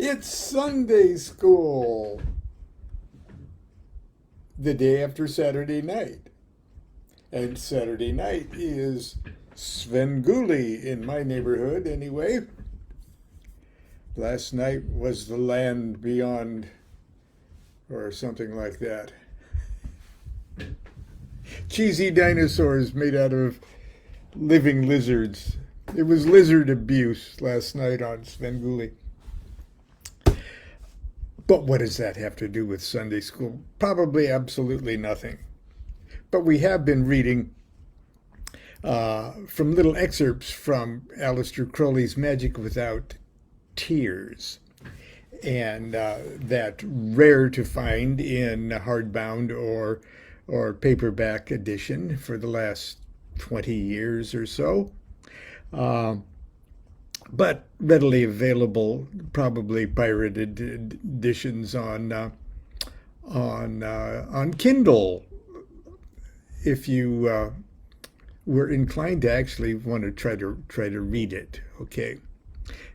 It's Sunday school, the day after Saturday night. And Saturday night is Svengoolie in my neighborhood, anyway. Last night was the land beyond, or something like that. Cheesy dinosaurs made out of living lizards. It was lizard abuse last night on Svengoolie. But what does that have to do with Sunday school? Probably absolutely nothing. But we have been reading from little excerpts from Aleister Crowley's Magic Without Tears, and that rare to find in hardbound or paperback edition for the last 20 years or so. But readily available, probably pirated editions on Kindle, if you were inclined to actually want to try to read it. Okay.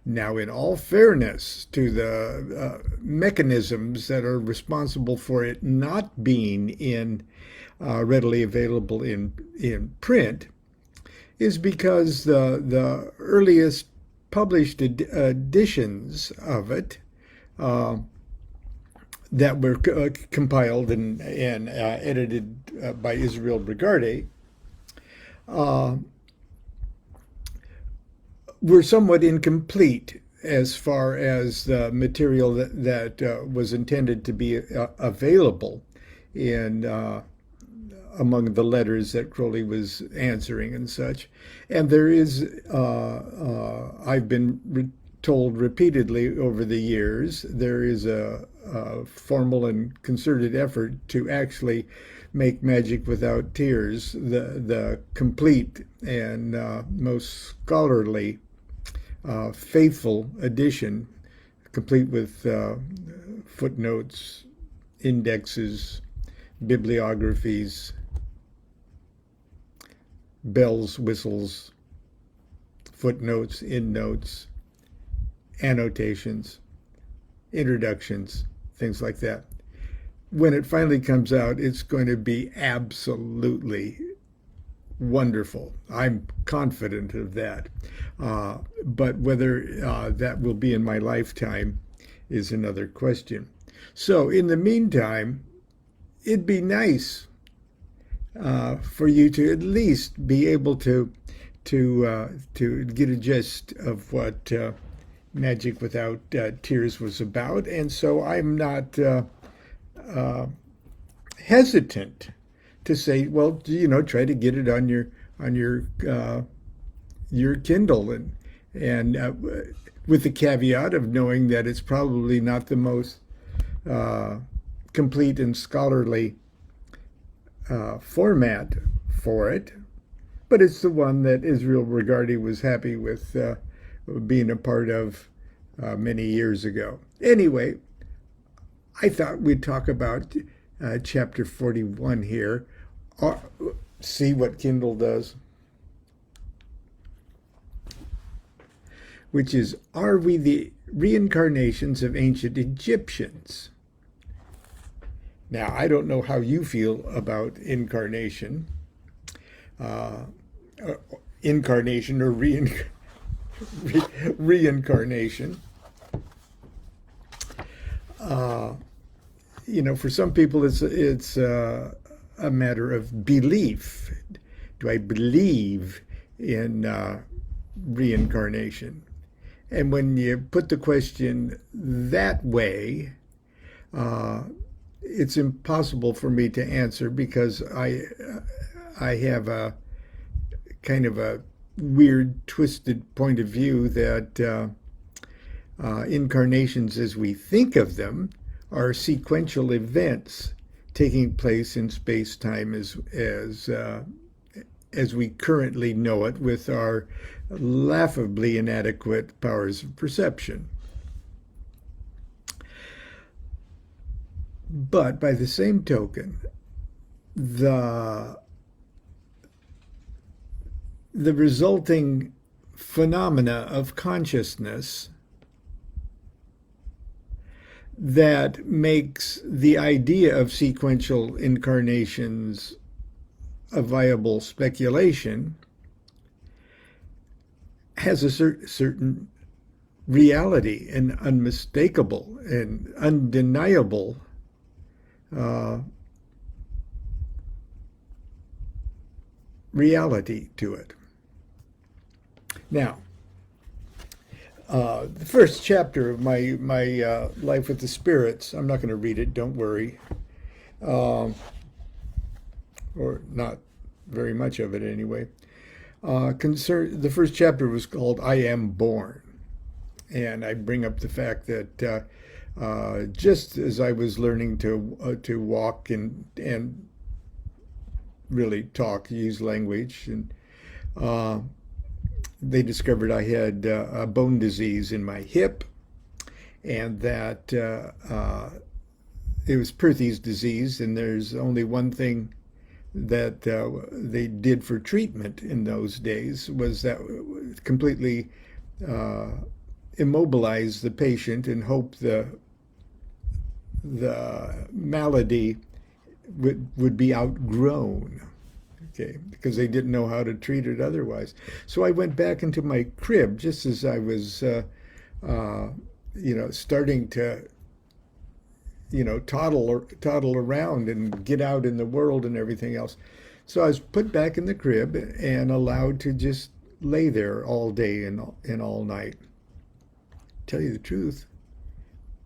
Now, in all fairness to the mechanisms that are responsible for it not being in readily available in print, is because the earliest published editions of it that were compiled and edited by Israel Bregarde were somewhat incomplete as far as the material that was intended to be available in among the letters that Crowley was answering and such. And there is, I've been told repeatedly over the years, there is a formal and concerted effort to actually make Magic Without Tears the complete and most scholarly, faithful edition, complete with footnotes, indexes, bibliographies, bells, whistles, footnotes, endnotes, annotations, introductions, things like that. When it finally comes out, it's going to be absolutely wonderful. I'm confident of that. But whether that will be in my lifetime is another question. So in the meantime, it'd be nice for you to at least be able to get a gist of what Magic Without Tears was about, and so I'm not hesitant to say, well, try to get it on your Kindle, and with the caveat of knowing that it's probably not the most complete and scholarly format for it, but it's the one that Israel Bregarde was happy with being a part of many years ago. Anyway, I thought we'd talk about chapter 41 here. See what Kindle does, which is, are we the reincarnations of ancient Egyptians? Now, I don't know how you feel about incarnation, incarnation or reincarnation. For some people, it's a matter of belief. Do I believe in reincarnation? And when you put the question that way, it's impossible for me to answer, because I have a kind of a weird, twisted point of view that incarnations as we think of them are sequential events taking place in space-time as we currently know it, with our laughably inadequate powers of perception. But by the same token, the resulting phenomena of consciousness that makes the idea of sequential incarnations a viable speculation has a certain reality and unmistakable and undeniable reality to it. Now, the first chapter of my Life with the Spirits, I'm not going to read it, don't worry, or not very much of it anyway. The first chapter was called I Am Born. And I bring up the fact that just as I was learning to walk and really talk, use language, and they discovered I had a bone disease in my hip, and that it was Perthes disease, and there's only one thing that they did for treatment in those days was that completely immobilize the patient and hope the malady would be outgrown, okay, because they didn't know how to treat it otherwise. So I went back into my crib just as I was, starting to, toddle around and get out in the world and everything else. So I was put back in the crib and allowed to just lay there all day and all night. Tell you the truth,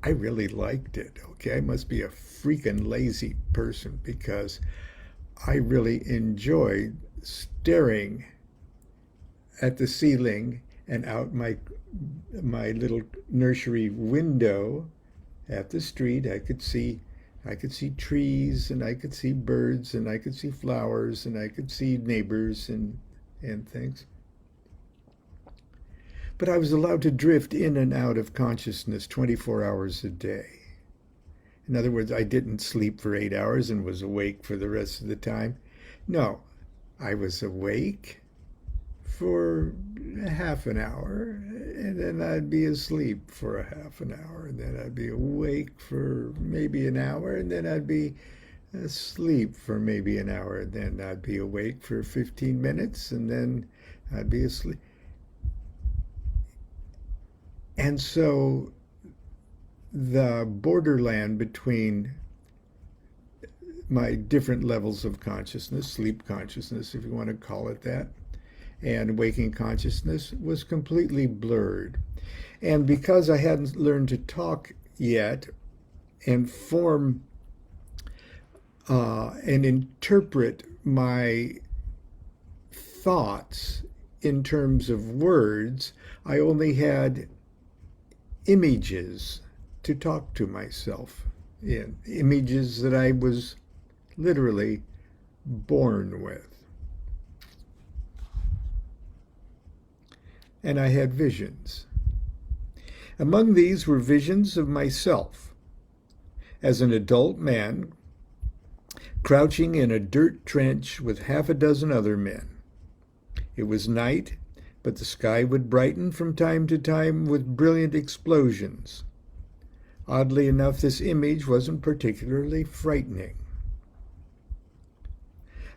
I really liked it. Okay, I must be a freaking lazy person because I really enjoyed staring at the ceiling and out my little nursery window at the street. I could see trees, and I could see birds, and I could see flowers, and I could see neighbors and things. But I was allowed to drift in and out of consciousness 24 hours a day. In other words, I didn't sleep for 8 hours and was awake for the rest of the time. No, I was awake for half an hour, and then I'd be asleep for a half an hour, and then I'd be awake for maybe an hour, and then I'd be asleep for maybe an hour, and then I'd be awake for 15 minutes, and then I'd be asleep. And so the borderland between my different levels of consciousness, sleep consciousness, if you want to call it that, and waking consciousness was completely blurred. And because I hadn't learned to talk yet and form and interpret my thoughts in terms of words, I only had images to talk to myself in, images that I was literally born with. And I had visions. Among these were visions of myself as an adult man crouching in a dirt trench with half a dozen other men. It was night, but the sky would brighten from time to time with brilliant explosions. Oddly enough, this image wasn't particularly frightening.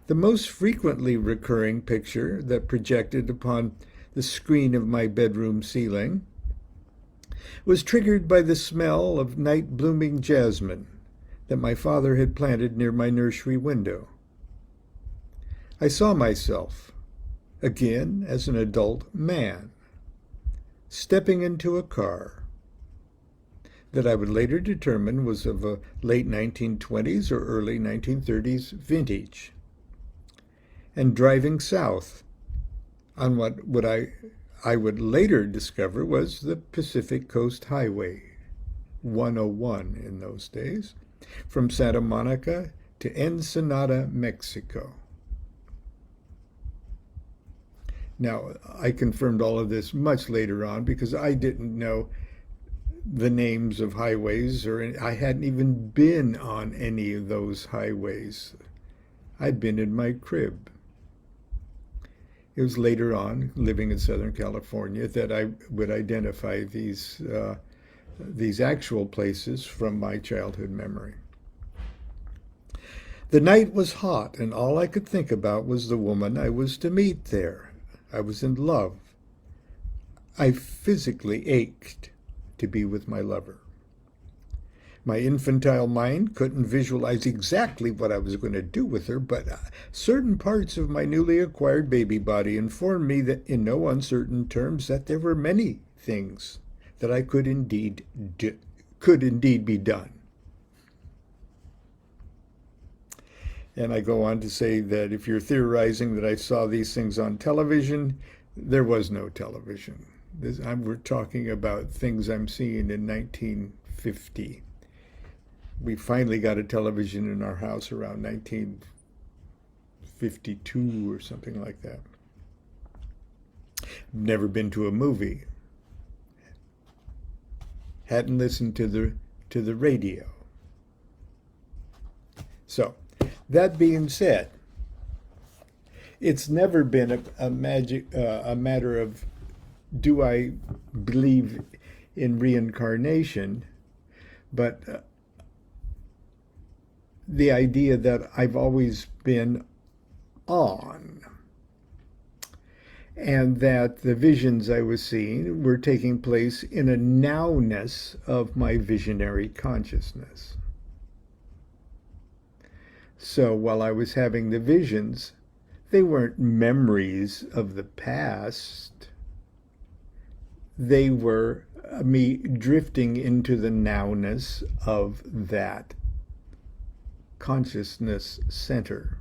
The most frequently recurring picture that projected upon the screen of my bedroom ceiling was triggered by the smell of night-blooming jasmine that my father had planted near my nursery window. I saw myself, again as an adult man, stepping into a car that I would later determine was of a late 1920s or early 1930s vintage, and driving south on what I would later discover was the Pacific Coast Highway, 101 in those days, from Santa Monica to Ensenada, Mexico. Now, I confirmed all of this much later on because I didn't know the names of highways, or I hadn't even been on any of those highways. I'd been in my crib. It was later on, living in Southern California, that I would identify these these actual places from my childhood memory. The night was hot, and all I could think about was the woman I was to meet there. I was in love. I physically ached to be with my lover. My infantile mind couldn't visualize exactly what I was going to do with her, but certain parts of my newly acquired baby body informed me that in no uncertain terms that there were many things that I could indeed be done. And I go on to say that if you're theorizing that I saw these things on television, there was no television. We're talking about things I'm seeing in 1950. We finally got a television in our house around 1952 or something like that. Never been to a movie. Hadn't listened to the radio. So, that being said, it's never been a matter of do I believe in reincarnation, but the idea that I've always been on, and that the visions I was seeing were taking place in a nowness of my visionary consciousness. So while I was having the visions, they weren't memories of the past. They were me drifting into the nowness of that consciousness center.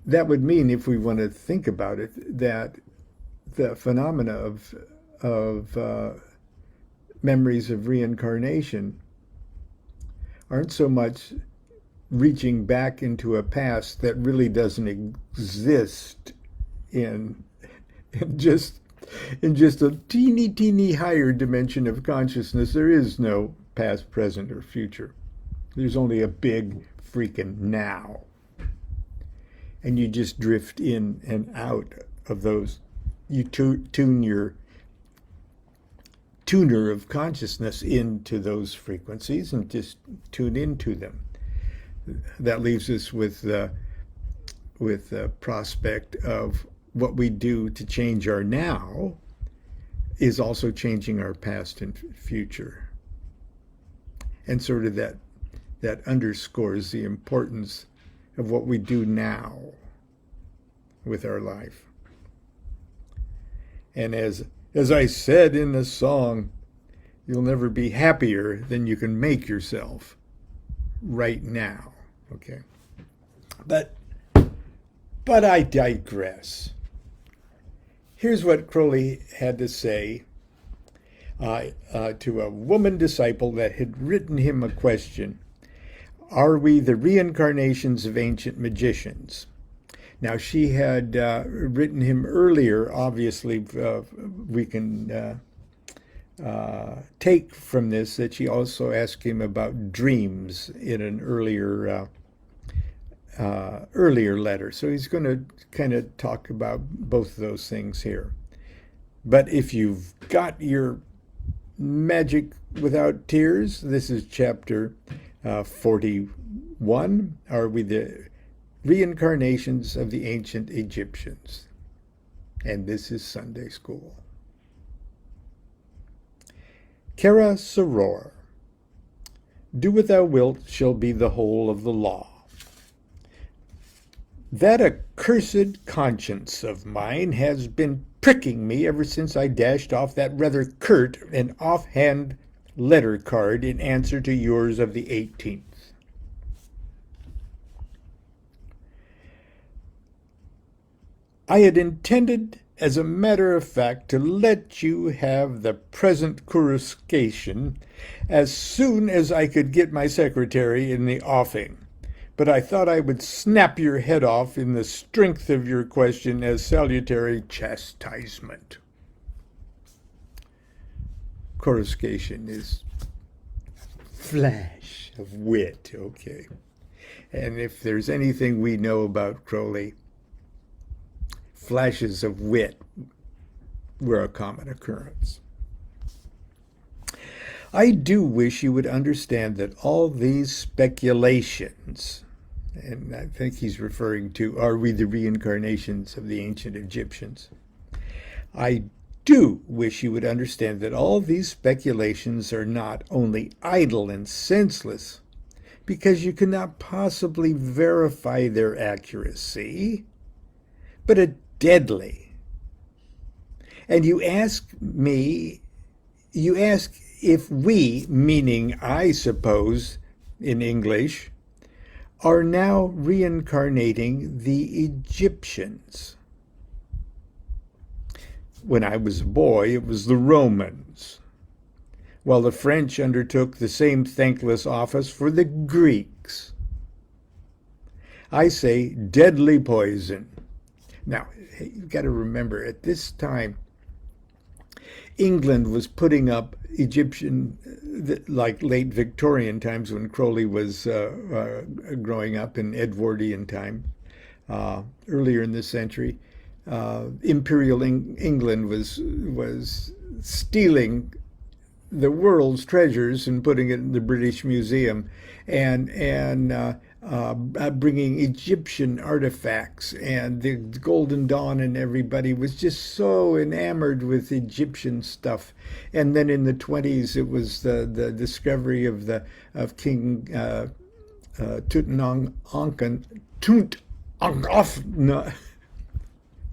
That would mean, if we want to think about it, that the phenomena of memories of reincarnation aren't so much reaching back into a past that really doesn't exist in just a teeny higher dimension of consciousness. There is no past, present, or future. There's only a big freaking now. And you just drift in and out of those. You tune your tuner of consciousness into those frequencies and just tune into them. That leaves us with the prospect of what we do to change our now is also changing our past and future. And sort of that underscores the importance of what we do now with our life. And as I said in the song, you'll never be happier than you can make yourself right now. Okay. But I digress. Here's what Crowley had to say to a woman disciple that had written him a question. Are we the reincarnations of ancient magicians? Now, she had written him earlier. Obviously, we can take from this that she also asked him about dreams in an earlier letter. So he's going to kind of talk about both of those things here. But if you've got your magic without tears, this is chapter 41. Are we the reincarnations of the ancient Egyptians? And this is Sunday School. Kara Soror. Do what thou wilt shall be the whole of the law. That accursed conscience of mine has been pricking me ever since I dashed off that rather curt and offhand letter card in answer to yours of the 18th. I had intended, as a matter of fact, to let you have the present coruscation as soon as I could get my secretary in the offing. But I thought I would snap your head off in the strength of your question as salutary chastisement. Coruscation is flash of wit, okay. And if there's anything we know about Crowley, flashes of wit were a common occurrence. I do wish you would understand that all these speculations, and I think he's referring to, are we the reincarnations of the ancient Egyptians? I do wish you would understand that all these speculations are not only idle and senseless, because you cannot possibly verify their accuracy, but are deadly. And you ask if we, meaning I suppose in English, are now reincarnating the Egyptians. When I was a boy, it was the Romans, while the French undertook the same thankless office for the Greeks. I say deadly poison. Now, you've got to remember, at this time, England was putting up Egyptian, like late Victorian times when Crowley was growing up in Edwardian time, earlier in this century. Imperial England was stealing the world's treasures and putting it in the British Museum, and bringing Egyptian artifacts, and the Golden Dawn, and everybody was just so enamored with Egyptian stuff. And then in the 20s, it was the discovery of King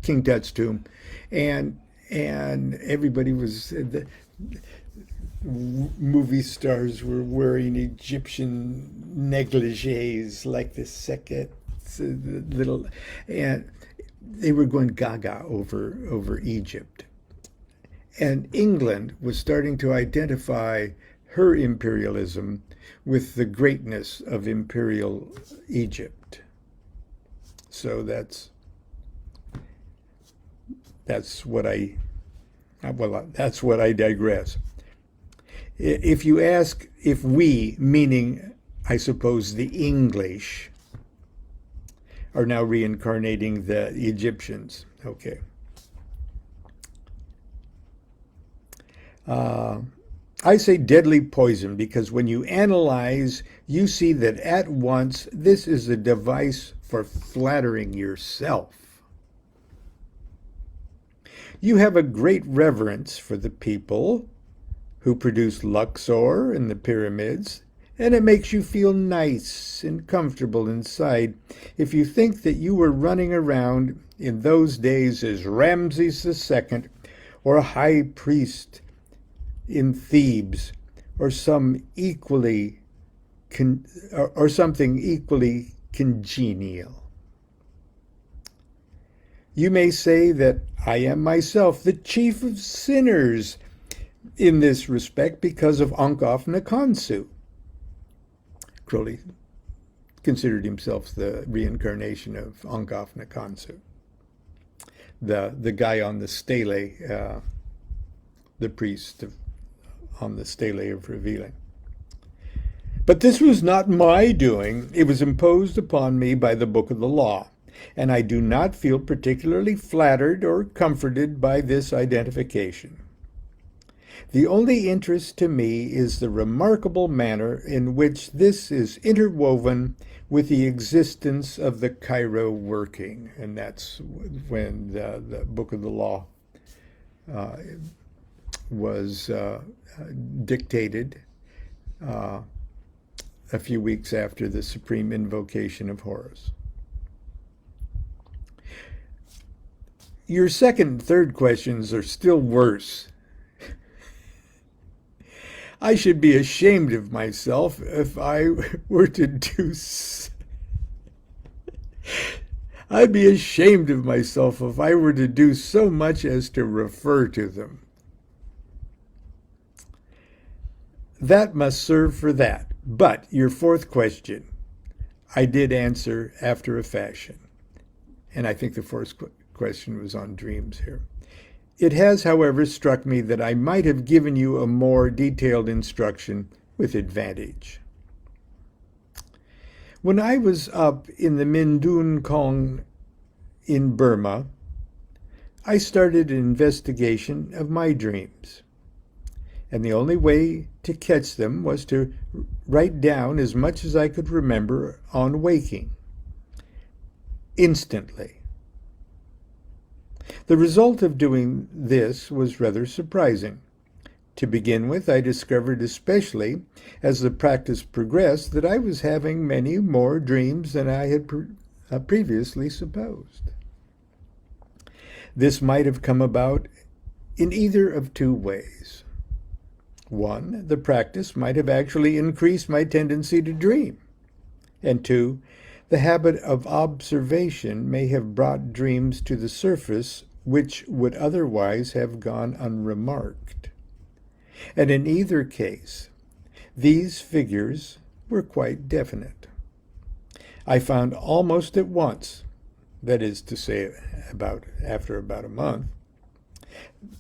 King Tut's tomb, and everybody was movie stars were wearing Egyptian negligees like the sequets, little, and they were going gaga over Egypt. And England was starting to identify her imperialism with the greatness of imperial Egypt. So that's what I digress. If you ask if we, meaning, I suppose, the English, are now reincarnating the Egyptians, okay. I say deadly poison because when you analyze, you see that at once this is a device for flattering yourself. You have a great reverence for the people who produced Luxor and the pyramids, and it makes you feel nice and comfortable inside if you think that you were running around in those days as Ramses II or a high priest in Thebes or something equally congenial. You may say that I am myself the chief of sinners in this respect because of Onkof Nakonsu. Crowley considered himself the reincarnation of Onkof Nakonsu, the guy on the stele, the priest on the stele of revealing. But this was not my doing. It was imposed upon me by the Book of the Law, and I do not feel particularly flattered or comforted by this identification. The only interest to me is the remarkable manner in which this is interwoven with the existence of the Cairo working. And that's when the Book of the Law was dictated a few weeks after the supreme invocation of Horus. Your second and third questions are still worse. I should be ashamed of myself if I were to do I'd be ashamed of myself if I were to do so much as to refer to them. That must serve for that. But your fourth question, I did answer after a fashion. And I think the fourth question was on dreams here. It has, however, struck me that I might have given you a more detailed instruction with advantage. When I was up in the Mindun Kong in Burma, I started an investigation of my dreams, and the only way to catch them was to write down as much as I could remember on waking, instantly. The result of doing this was rather surprising. To begin with, I discovered, especially as the practice progressed, that I was having many more dreams than I had previously supposed. This might have come about in either of two ways. One, the practice might have actually increased my tendency to dream. And two, the habit of observation may have brought dreams to the surface which would otherwise have gone unremarked. And in either case, these figures were quite definite. I found almost at once, that is to say, after about a month,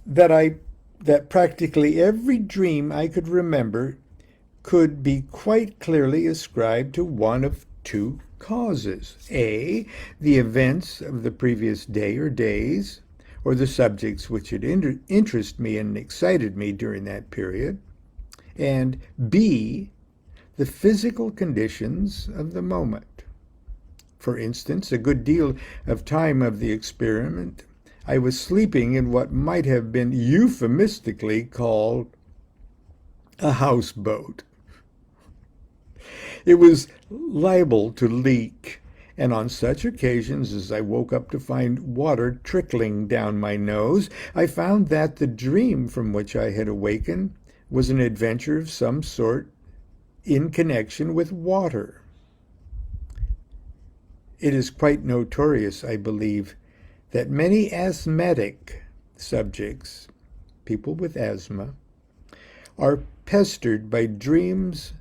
that practically every dream I could remember could be quite clearly ascribed to one of two causes. A, the events of the previous day or days, or the subjects which had interested me and excited me during that period. And B, the physical conditions of the moment. For instance, a good deal of time of the experiment, I was sleeping in what might have been euphemistically called a houseboat. It was liable to leak, and on such occasions as I woke up to find water trickling down my nose, I found that the dream from which I had awakened was an adventure of some sort in connection with water. It is quite notorious, I believe, that many asthmatic subjects, people with asthma, are pestered by dreams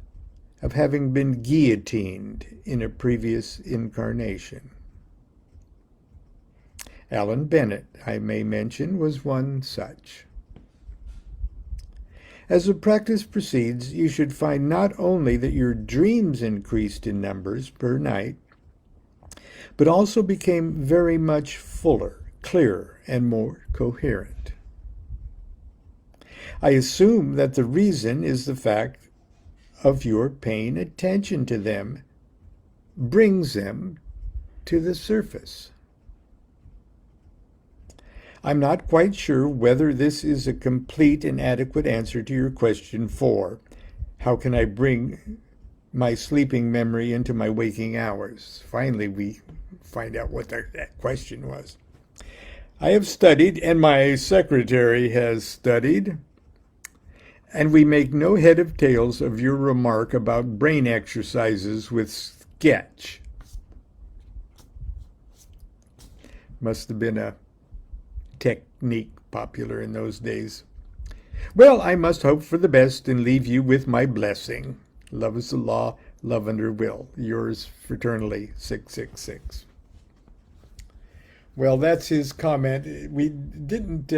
of having been guillotined in a previous incarnation. Alan Bennett, I may mention, was one such. As the practice proceeds, you should find not only that your dreams increased in numbers per night, but also became very much fuller, clearer, and more coherent. I assume that the reason is the fact of your paying attention to them brings them to the surface. I'm not quite sure whether this is a complete and adequate answer to your question 4. How can I bring my sleeping memory into my waking hours? Finally, we find out what that question was. I have studied, and my secretary has studied, and we make no head of tails of your remark about brain exercises with sketch. Must have been a technique popular in those days. Well, I must hope for the best and leave you with my blessing. Love is the law, love under will. Yours fraternally, 666. Well, that's his comment. We didn't...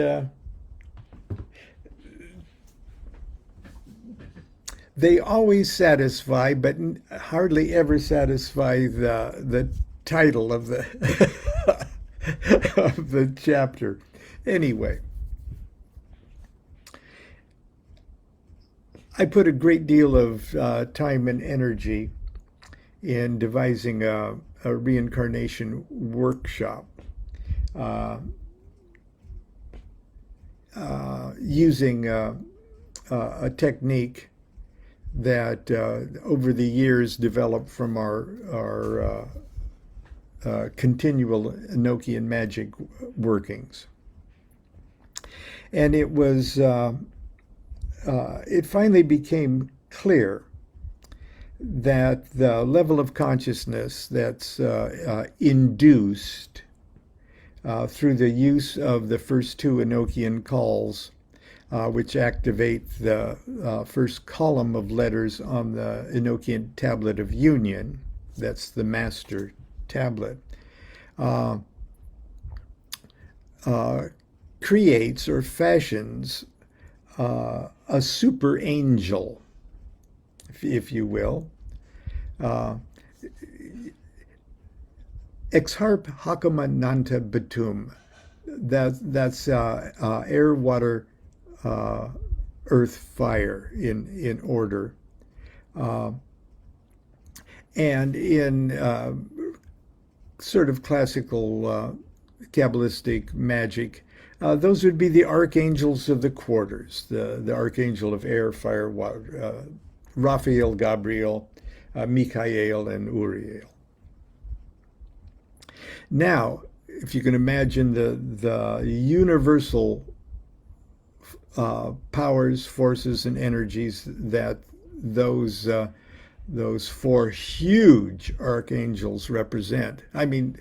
They always satisfy, but hardly ever satisfy the title of the of the chapter. Anyway, I put a great deal of time and energy in devising a reincarnation workshop, using a technique that over the years developed from our continual Enochian magic workings. And it was, it finally became clear that the level of consciousness that's induced through the use of the first two Enochian calls, which activate the first column of letters on the Enochian tablet of union, that's the master tablet, creates or fashions a super angel, if you will. Ex harp hakama nanta batum, that's air, water, uh, earth, fire in order. Uh, and in sort of classical Kabbalistic magic, those would be the archangels of the quarters, the archangel of air, fire, water, Raphael, Gabriel, Michael, and Uriel. Now, if you can imagine the universal powers, forces, and energies that those those four huge archangels represent. I mean,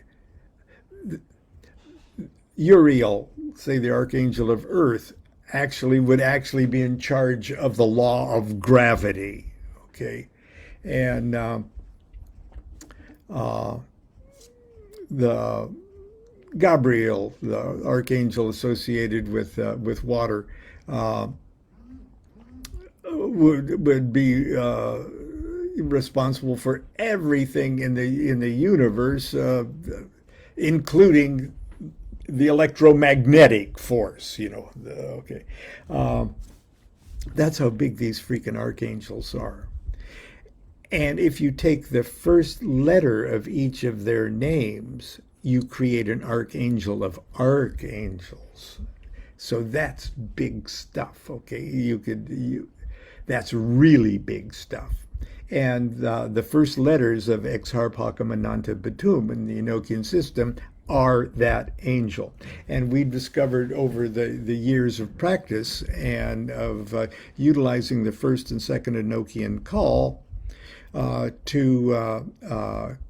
Uriel, say the archangel of Earth, would actually be in charge of the law of gravity. Okay, and the Gabriel, the archangel associated with water, would be responsible for everything in the universe, including the electromagnetic force. Okay, that's how big these freaking archangels are. And if you take the first letter of each of their names, you create an archangel of archangels. So that's big stuff. Okay, that's really big stuff. And the first letters of Ex Harp Hakam Ananta Batum in the Enochian system are that angel. And we discovered over the years of practice and of utilizing the first and second Enochian call to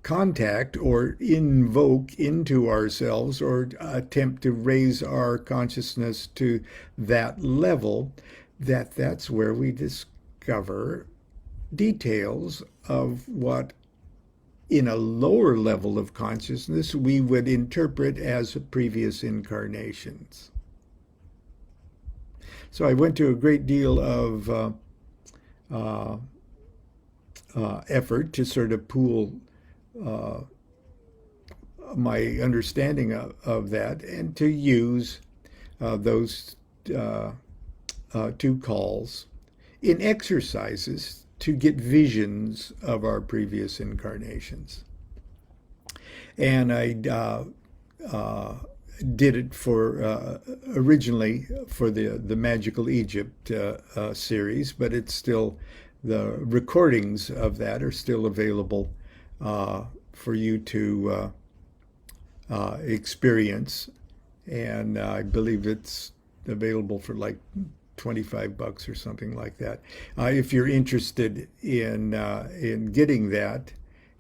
contact or invoke into ourselves or attempt to raise our consciousness to that level, that's where we discover details of what in a lower level of consciousness we would interpret as previous incarnations. So I went to a great deal of effort to sort of pool my understanding of that and to use those two calls in exercises to get visions of our previous incarnations. And I did it for originally for the Magical Egypt series, but it's still, the recordings of that are still available for you to experience. And I believe it's available for like $25 or something like that. If you're interested in getting that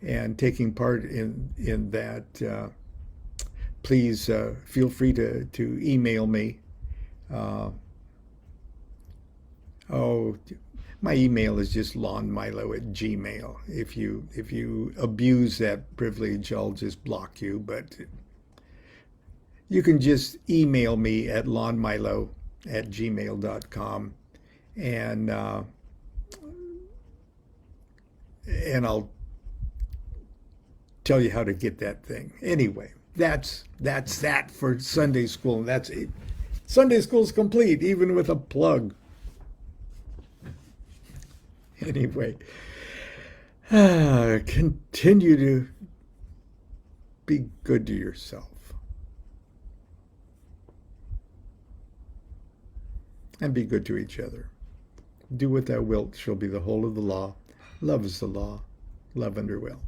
and taking part in that, please feel free to email me. My email is just lonmilo@gmail. If you abuse that privilege, I'll just block you. But you can just email me at lonmilo@gmail.com, and I'll tell you how to get that thing. Anyway, that's that for Sunday school. That's it. Sunday school's complete, even with a plug. Anyway, continue to be good to yourself. And be good to each other. Do what thou wilt shall be the whole of the law. Love is the law. Love under will.